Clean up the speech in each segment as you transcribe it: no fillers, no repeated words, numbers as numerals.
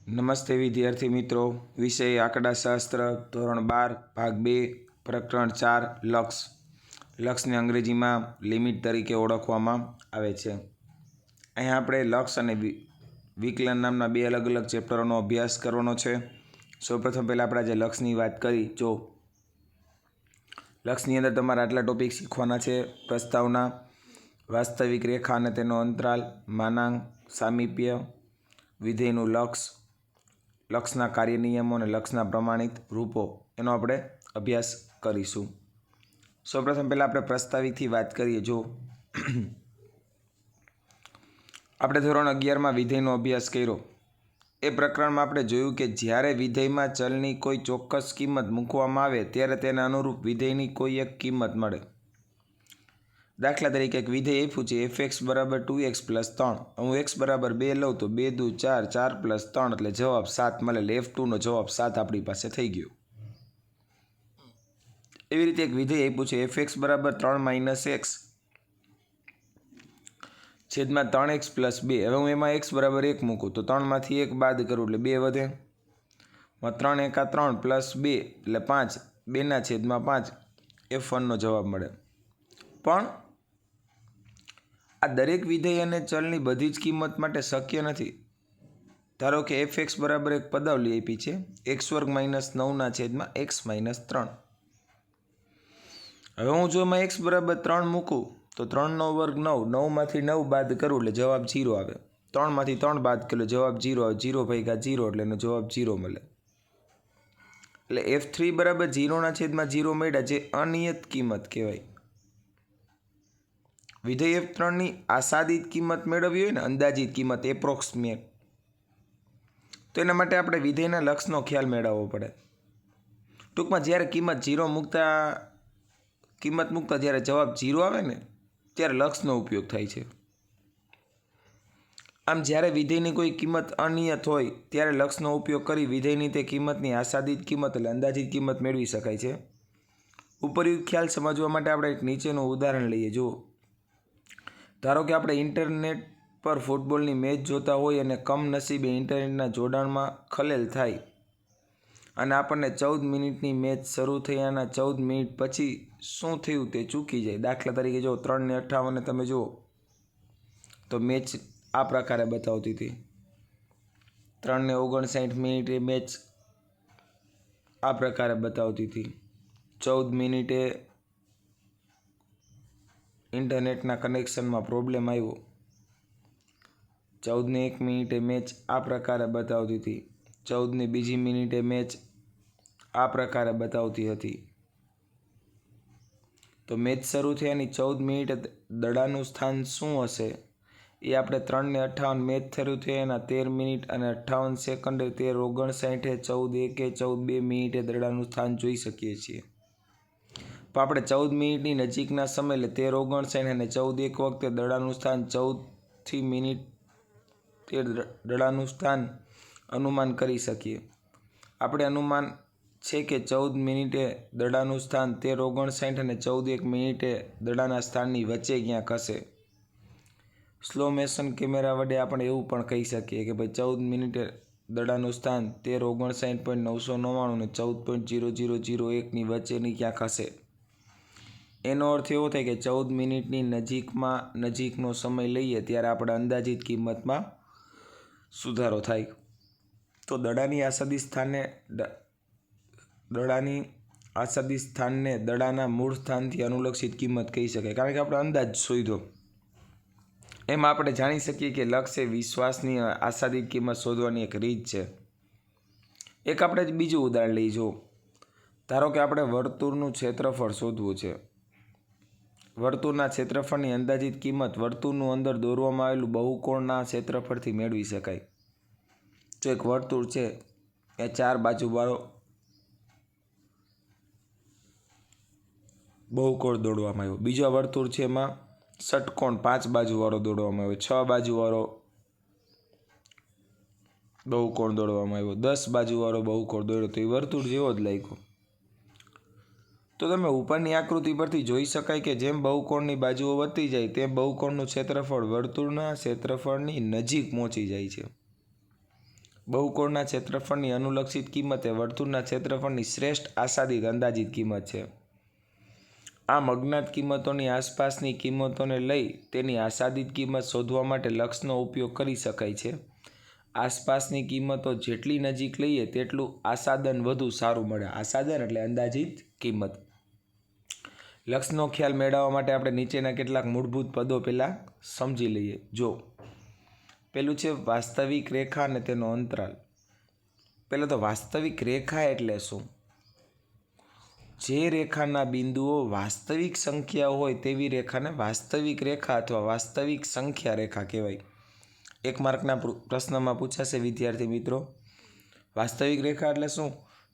નમસ્તે વિદ્યાર્થી મિત્રો, વિષય આંકડાશાસ્ત્ર, ધોરણ 12, ભાગ 2, પ્રકરણ 4, લક્ષ. લક્ષને અંગ્રેજીમાં લિમિટ તરીકે ઓળખવામાં આવે છે. અહીં આપણે લક્ષ અને વિકલન નામના બે અલગ અલગ ચેપ્ટરોનો અભ્યાસ કરવાનો છે. સૌપ્રથમ પહેલાં આપણે આજે લક્ષની વાત કરી. જો લક્ષની અંદર તમારા આટલા ટોપિક શીખવાના છે: પ્રસ્તાવના, વાસ્તવિક રેખા અને તેનો અંતરાલ, માનાંક, સામીપ્ય, વિધેયનું લક્ષ, લક્ષના કાર્ય નિયમો અને લક્ષના પ્રમાણિત રૂપો, એનો આપણે અભ્યાસ કરીશું. સૌપ્રથમ પહેલાં આપણે પ્રસ્તાવિકથી વાત કરીએ. જો આપણે ધોરણ 11માં વિધેયનો અભ્યાસ કર્યો. એ પ્રકરણમાં આપણે જોયું કે જ્યારે વિધેયમાં ચલની કોઈ ચોક્કસ કિંમત મૂકવામાં આવે ત્યારે તેને અનુરૂપ વિધેયની કોઈ એક કિંમત મળે. દાખલા તરીકે એક વિધેય આપ્યું છે fx = 2x + 3. હું x = 2 લઉં તો 2 દુ 4, 4 + 3 એટલે જવાબ 7 મળે. એટલે f2નો જવાબ 7 આપણી પાસે થઈ ગયો. એવી રીતે એક વિધેય આપ્યું છે fx = 3 - x છેદમાં 3x + 2. હવે હું એમાં x = 1 મૂકું તો 3માંથી 1 બાદ કરું એટલે 2 વધે. 3 × 3 + 2 એટલે 5. 2/5 f1નો જવાબ મળે. પણ આ દરેક વિધેય અને ચલની બધી જ કિંમત માટે શક્ય નથી. ધારો કે fx = એક પદાવલી આપી છે x² - 9/x - 3. હવે હું જો એમાં x = 3 મૂકું તો 3નો વર્ગ 9, 9માંથી 9 બાદ કરું એટલે જવાબ 0 આવે. 3માંથી 3 બાદ કર્યો જવાબ 0 આવે. 0 × 0 એટલે એનો જવાબ 0 મળે. એટલે f3 = 0/0 મળ્યા, જે અનિયત કિંમત કહેવાય. વિધેય f3ની આસાદિત કિંમત મેળવવી હોય ને, અંદાજિત કિંમત, એપ્રોક્સિમેટ, તો એના માટે આપણે વિધેયના લક્ષનો ખ્યાલ મેળવવો પડે. ટૂંકમાં જ્યારે કિંમત મૂકતા જ્યારે જવાબ 0 આવે ને ત્યારે લક્ષનો ઉપયોગ થાય છે. આમ જ્યારે વિધેયની કોઈ કિંમત અનિયત હોય ત્યારે લક્ષનો ઉપયોગ કરી વિધેયની તે કિંમતની આસાદિત કિંમત એટલે અંદાજિત કિંમત મેળવી શકાય છે. ઉપરયુક્ત ખ્યાલ સમજવા માટે આપણે એક નીચેનું ઉદાહરણ લઈએ. જુઓ, ધારો કે આપણે ઇન્ટરનેટ પર ફૂટબોલની મેચ જોતા હોય અને કમનસીબે ઇન્ટરનેટના જોડાણમાં ખલેલ થાય અને આપણને 14 મિનિટની મેચ શરૂ થયાના 14 મિનિટ પછી શું થયું તે ચૂકી જાય. દાખલા તરીકે જો 3:58 તમે જુઓ તો મેચ આ પ્રકારે બતાવતી હતી. 3:59 મેચ આ પ્રકારે બતાવતી હતી. 14 મિનિટે ઇન્ટરનેટના કનેક્શનમાં પ્રોબ્લેમ આવ્યો. 14:01 મેચ આ પ્રકારે બતાવતી હતી. 14:02 મેચ આ પ્રકારે બતાવતી હતી. તો મેચ શરૂ થયાની 14 મિનિટે દડાનું સ્થાન શું હશે એ આપણે 3:58 મેચ શરૂ થયાના 13 મિનિટ અને 58 સેકન્ડે, 13:59, 14:01, 14:02 મિનિટે દડાનું સ્થાન જોઈ શકીએ છીએ. પણ આપણે 14 મિનિટની નજીકના સમય એટલે 13:59 અને 14:01 વખતે દડાનું સ્થાન 14થી મિનિટ તે દડાનું સ્થાન અનુમાન કરી શકીએ. આપણે અનુમાન છે કે 14 મિનિટે દડાનું સ્થાન 13:59 અને 14:01 મિનિટે દડાના સ્થાનની વચ્ચે ક્યાંક હશે. સ્લો મોશન કેમેરા વડે આપણે એવું પણ કહી શકીએ કે ભાઈ 14 મિનિટે દડાનું સ્થાન 13:59.999 અને 14.0001ની વચ્ચેની ક્યાંક હશે. એનો અર્થ એવો થાય કે 14 મિનિટની નજીકનો સમય લઈએ ત્યારે આપણે અંદાજિત કિંમતમાં સુધારો થાય. તો દડાની આસાદી સ્થાનને દડાના મૂળ સ્થાનથી અનુલક્ષિત કિંમત કહી શકાય, કારણ કે આપણે અંદાજ શોધ્યો. એમાં આપણે જાણી શકીએ કે લક્ષ એ વિશ્વાસની આસાદિત કિંમત શોધવાની એક રીત છે. એક આપણે બીજું ઉદાહરણ લઈ. જો ધારો કે આપણે વર્તુળનું ક્ષેત્રફળ શોધવું છે. વર્તુળના ક્ષેત્રફળની અંદાજિત કિંમત વર્તુળનું અંદર દોરવામાં આવેલું બહુકોણના ક્ષેત્રફળથી મેળવી શકાય. જો એક વર્તુળ છે એ 4 બાજુવાળો બહુકોણ દોરવામાં આવ્યો. બીજા વર્તુળ છે એમાં ષટકોણ 5 બાજુવાળો દોરવામાં આવ્યો, 6 બાજુવાળો બહુકોણ દોરવામાં આવ્યો, 10 બાજુવાળો બહુકોણ દોર્યો, તો એ વર્તુળ જેવો જ લાગ્યો. તો તમે ઉપરની આકૃતિ પરથી જોઈ શકાય કે જેમ બહુકોણની બાજુઓ વધતી જાય તેમ બહુકોણનું ક્ષેત્રફળ વર્તુળના ક્ષેત્રફળની નજીક પહોંચી જાય છે. બહુકોણના ક્ષેત્રફળની અનુલક્ષિત કિંમત એ વર્તુળના ક્ષેત્રફળની શ્રેષ્ઠ આશાદિત અંદાજિત કિંમત છે. આમ અજ્ઞાત કિંમતોની આસપાસની કિંમતોને લઈ તેની આશાદિત કિંમત શોધવા માટે લક્ષનો ઉપયોગ કરી શકાય છે. આસપાસની કિંમતો જેટલી નજીક લઈએ તેટલું આસાદન વધુ સારું મળે. આસાદન એટલે અંદાજિત કિંમત. લક્ષનો ખ્યાલ મેળવવા માટે આપણે નીચેના કેટલાક મૂળભૂત પદો પહેલાં સમજી લઈએ. જો પેલું છે વાસ્તવિક રેખા અને તેનો અંતરાલ. પહેલાં તો વાસ્તવિક રેખા એટલે શું? જે રેખાના બિંદુઓ વાસ્તવિક સંખ્યાઓ હોય તેવી રેખાને વાસ્તવિક રેખા અથવા વાસ્તવિક સંખ્યા રેખા કહેવાય. 1 માર્કના પ્રશ્નમાં પૂછાશે વિદ્યાર્થી મિત્રો, વાસ્તવિક રેખા એટલે શું?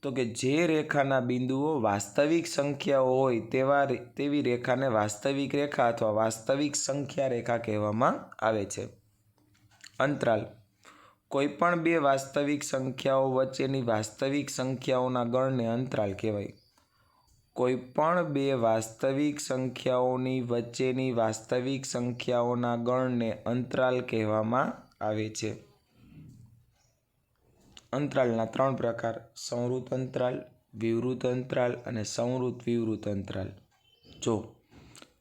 તો કે જે રેખાના બિંદુઓ વાસ્તવિક સંખ્યાઓ હોય તેવી રેખાને વાસ્તવિક રેખા અથવા વાસ્તવિક સંખ્યા રેખા કહેવામાં આવે છે. અંતરાલ કોઈપણ બે વાસ્તવિક સંખ્યાઓ વચ્ચેની વાસ્તવિક સંખ્યાઓના ગણને અંતરાલ કહેવાય. કોઈપણ બે વાસ્તવિક સંખ્યાઓની વચ્ચેની વાસ્તવિક સંખ્યાઓના ગણને અંતરાલ કહેવામાં આવે છે. અંતરાલના 3 પ્રકાર: સંવૃત અંતરાલ, વિવૃત અંતરાલ અને સંવૃત વિવૃત અંતરાલ. જો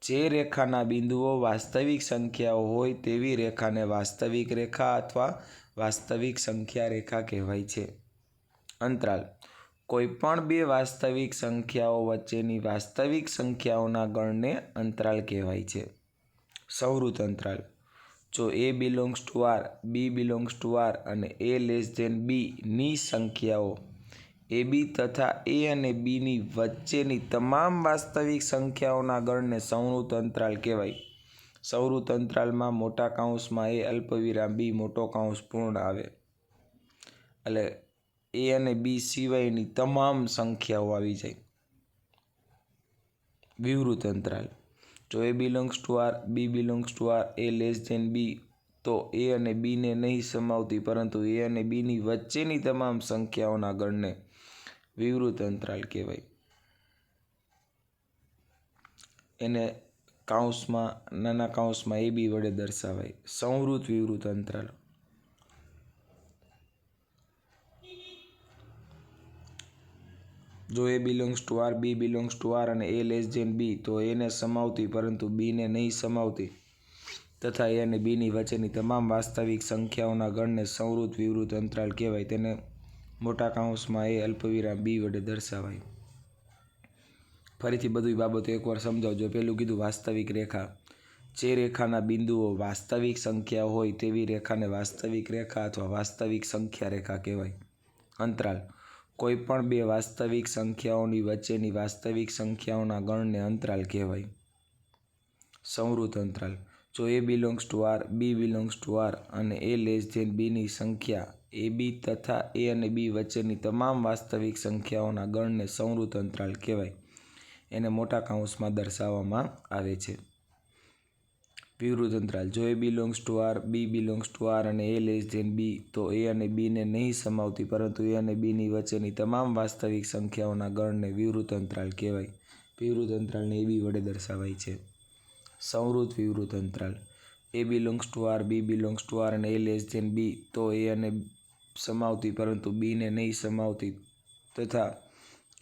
જે રેખાના બિંદુઓ વાસ્તવિક સંખ્યાઓ હોય તેવી રેખાને વાસ્તવિક રેખા અથવા વાસ્તવિક સંખ્યા રેખા કહેવાય છે. અંતરાલ કોઈપણ બે વાસ્તવિક સંખ્યાઓ વચ્ચેની વાસ્તવિક સંખ્યાઓના ગણને અંતરાલ કહેવાય છે. સંવૃત અંતરાલ જો a belongs to R, b belongs to R અને a less than b ની સંખ્યાઓ ab તથા a અને b ની વચ્ચેની તમામ વાસ્તવિક સંખ્યાઓના ગણને સંવૃત અંતરાલ કહેવાય. સંવૃત અંતરાલમાં મોટા કૌંસમાં a અલ્પવિરામ b મોટો કૌંસ પૂર્ણ આવે. એટલે a અને b સિવાયની તમામ સંખ્યાઓ આવી જાય. વિવૃત અંતરાલ જો a belongs to R, b belongs to R, a less than b તો a અને b ને નહીં સમાવતી પરંતુ a અને b ની વચ્ચેની તમામ સંખ્યાઓના ગણને વિવૃત અંતરાલ કહેવાય. એને નાના કૌંસમાં ab વડે દર્શાવાય. સંવૃત વિવૃત અંતરાલ જો a belongs to R, b belongs to R અને a less than b તો a ને સમાવતી પરંતુ b ને નહીં સમાવતી તથા a અને b ની વચ્ચેની તમામ વાસ્તવિક સંખ્યાઓના ગણને સંવૃત વિવૃત અંતરાલ કહેવાય. તેને મોટા કૌંસમાં a અલ્પવિરામ b વડે દર્શાવાય. ફરીથી બધી બાબતો એકવાર સમજાવજો. પહેલું કીધું વાસ્તવિક રેખા. જે રેખાના બિંદુઓ વાસ્તવિક સંખ્યા હોય તેવી રેખાને વાસ્તવિક રેખા અથવા વાસ્તવિક સંખ્યા રેખા કહેવાય. અંતરાલ કોઈપણ બે વાસ્તવિક સંખ્યાઓની વચ્ચેની વાસ્તવિક સંખ્યાઓના ગણને અંતરાલ કહેવાય. સંવૃત અંતરાલ જો a belongs to R, b belongs to R અને a less than b ની સંખ્યા ab તથા a અને b વચ્ચેની તમામ વાસ્તવિક સંખ્યાઓના ગણને સંવૃત અંતરાલ કહેવાય. એને મોટા કૌંસમાં દર્શાવવામાં આવે છે. વિવૃત અંતરાલ જો a belongs to R, b belongs to R અને a less than b તો a અને b ને નહીં સમાવતી પરંતુ a અને b ની વચ્ચેની તમામ વાસ્તવિક સંખ્યાઓના ગણને વિવૃત અંતરાલ કહેવાય. વિવૃત અંતરાલને ab વડે દર્શાવાય છે. સંવૃત વિવૃત અંતરાલ a belongs to R, b belongs to R અને a less than b તો a અને સમાવતી પરંતુ b ને નહીં સમાવતી તથા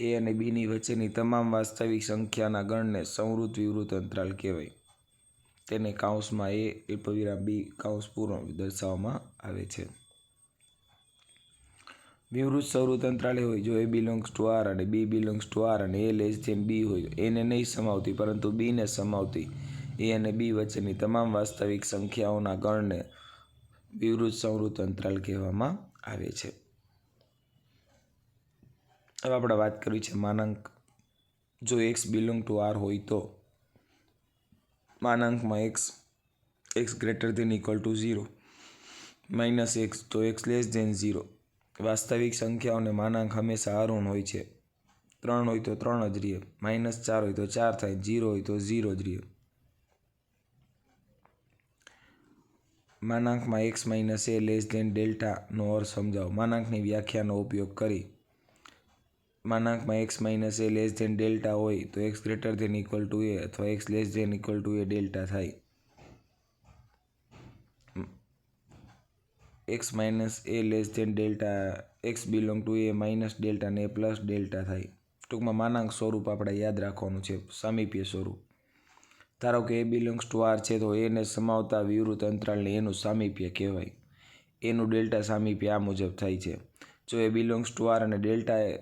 a અને b ની વચ્ચેની તમામ વાસ્તવિક સંખ્યાના ગણને સંવૃત વિવૃત અંતરાલ કહેવાય. તેને કૌંસમાં a અલ્પવિરામ b કૌંસ પૂર્ણ દર્શાવવામાં આવે છે. વિવૃત સંવૃત અંતરાલ હોય જો a belongs to R અને b belongs to R અને a less than b હોય a ને નહીં સમાવતી પરંતુ b ને સમાવતી a અને b વચ્ચેની તમામ વાસ્તવિક સંખ્યાઓના ગણને વિવૃત સંવૃત અંતરાલ કહેવામાં આવે છે. હવે આપણે વાત કરવી છે માનાંક. જો x belong to R હોય તો માનાંકમાં x greater than equal to 0 minus x તો x less than 0. વાસ્તવિક સંખ્યાઓને માનાંક હંમેશા અઋણ હોય છે. 3 હોય તો 3 જ રહે, -4 હોય તો 4 થાય, 0 હોય તો 0 જ રહે. માનાંકમાં x minus a less than ડેલ્ટાનો અર્થ સમજાવો. માનાંકની વ્યાખ્યાનો ઉપયોગ કરી માનાંકમાં x minus a less than delta હોય તો x greater than equal to a અથવા x less than equal to a delta થાય. X minus a less than delta x belong to a minus delta ને a plus delta થાય. ટૂંકમાં માનાંક સ્વરૂપ આપણે યાદ રાખવાનું છે, સામીપ્ય સ્વરૂપ. ધારો કે એ બિલોંગ્સ ટુ આર છે તો એને સમાવતા વિવૃત અંતરાલને એનું સામીપ્ય કહેવાય. એનું ડેલ્ટા સામીપ્ય આ મુજબ થાય છે. જો એ બિલોંગ્સ ટુ આર અને ડેલ્ટા એ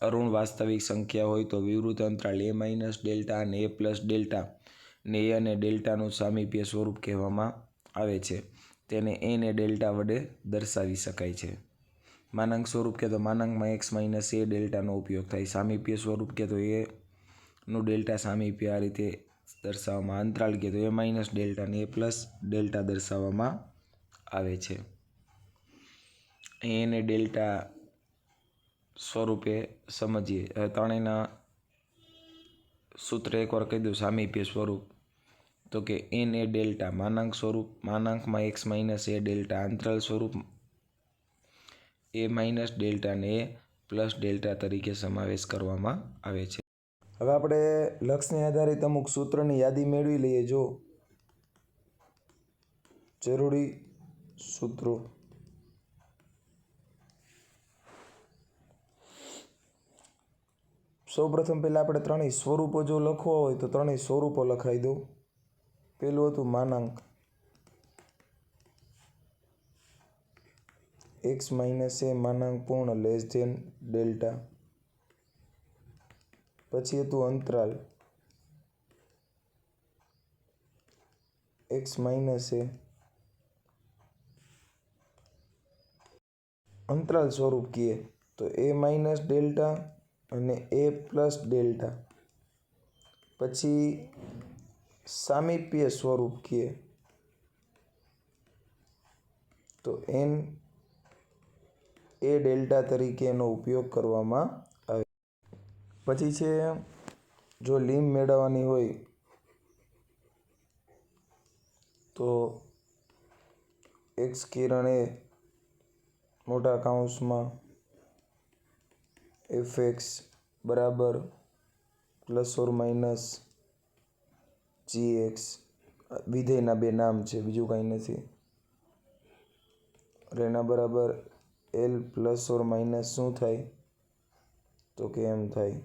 અરુણ વાસ્તવિક સંખ્યા હોય તો વિવૃત અંતરાલ એ માઇનસ ડેલ્ટા અને એ પ્લસ ડેલ્ટા ને એ અને ડેલ્ટાનું સામીપ્ય સ્વરૂપ કહેવામાં આવે છે. તેને એ ને ડેલ્ટા વડે દર્શાવી શકાય છે. માનાંક સ્વરૂપ કે તો માનાંકમાં એક્સ માઇનસ એ ડેલ્ટાનો ઉપયોગ થાય. સામીપ્ય સ્વરૂપ કે તો એનું ડેલ્ટા સામીપ્ય આ રીતે દર્શાવવામાં. અંતરાલ કે તો એ માઇનસ ડેલ્ટા ને એ પ્લસ ડેલ્ટા દર્શાવવામાં આવે છે. એને ડેલ્ટા સ્વરૂપે સમજીએ. હવે ત્રણેયના સૂત્ર એકવાર કહી દઉં. સામીપ્ય સ્વરૂપ તો કે એન એ ડેલ્ટા માનાંક સ્વરૂપ, માનાંકમાં એક્સ માઇનસ એ ડેલ્ટા અંતરાલ સ્વરૂપ, એ માઇનસ ડેલ્ટા ને એ પ્લસ ડેલ્ટા તરીકે સમાવેશ કરવામાં આવે છે. હવે આપણે લક્ષને આધારિત અમુક સૂત્રની યાદી મેળવી લઈએ. જો જરૂરી સૂત્રો સૌપ્રથમ પહેલાં આપણે ત્રણેય સ્વરૂપો જો લખવા હોય તો ત્રણેય સ્વરૂપો લખાઈ દઉં. પહેલું હતું માનાંક એક્સ માઇનસ એ માનાંક પૂર્ણ લેસ ધેન ડેલ્ટા. પછી હતું અંતરાલ એક્સ માઇનસ એ અંતરાલ સ્વરૂપ કહીએ તો એ માઇનસ ડેલ્ટા અને એ પ્લસ ડેલ્ટા. પછી સામીપ્ય સ્વરૂપ કહીએ તો એન એ ડેલ્ટા તરીકે એનો ઉપયોગ કરવામાં આવે. પછી છે જો લીમ મેળવવાની હોય તો એક્સ કિરણ એ મોટા કૌંસમાં એફ એક્સ બરાબર plus or minus g x. વિધેયના બે નામ છે, બીજું કાંઈ નથી. એના બરાબર એલ પ્લસ ઓર માઇનસ શું થાય તો કે એમ થાય.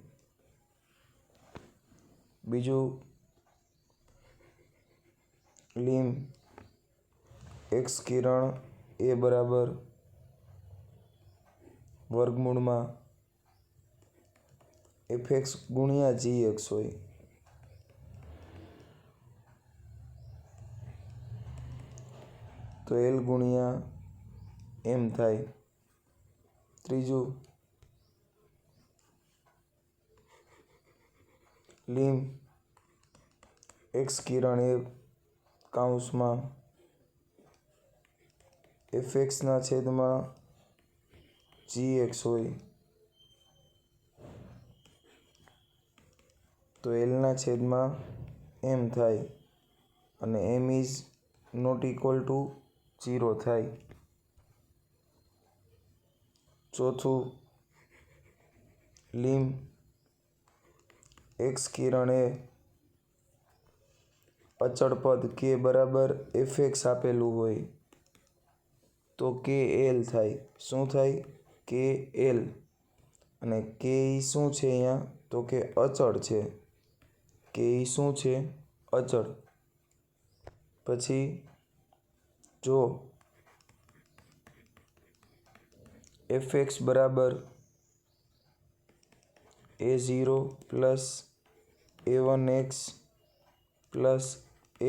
બીજું લીમ એક્સ કિરણ એ બરાબર વર્ગમૂળમાં એફ એક્સ ગુણ્યા જી એક્સ હોય તો એલ ગુણ્યા એમ થાય. ત્રીજું લીમ એક્સ કિરણ એ કૌંસમાં એફ એક્સના છેદમાં જી એક્સ હોય તો એલના છેદમાં એમ થાય અને એમ ઇઝ નોટ ઇક્વલ ટુ 0 થાય. ચોથું લીમ એક્સ કિરણ એ અચળ પદ કે બરાબર એફ એક્સ આપેલું હોય તો કે એલ થાય. શું થાય? કે એલ. અને કે ઈ શું છે અહીંયા તો કે અચળ છે. કે ઈ શું છે? અચળ. પછી જો એફ એક્સ બરાબર a0 plus a1 x plus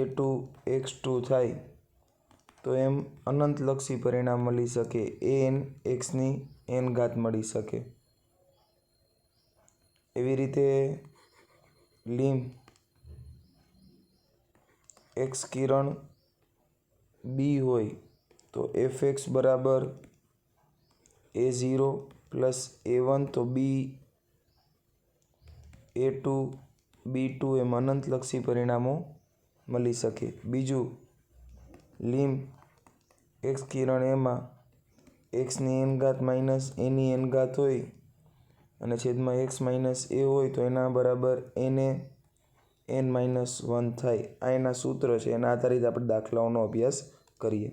a2 x2 થાય તો એમ અનંતલક્ષી પરિણામ મળી શકે. એન એક્સની એન ઘાત મળી શકે. એવી રીતે લીમ એક્સ કિરણ બી હોય તો એફ એક્સ બરાબર a0 પ્લસ a1 તો બી a2 b2 એમ અનંતલક્ષી પરિણામો મળી શકે. બીજું લીમ એક્સ કિરણ એમાં એક્સની એન ઘાત માઇનસ એની એન ઘાત હોય અને છેદમાં એક્સ માઇનસ એ હોય તો એના બરાબર એને n-1 થાય. આ એના સૂત્ર છે. એના આધારિત આપણે દાખલાઓનો અભ્યાસ કરીએ.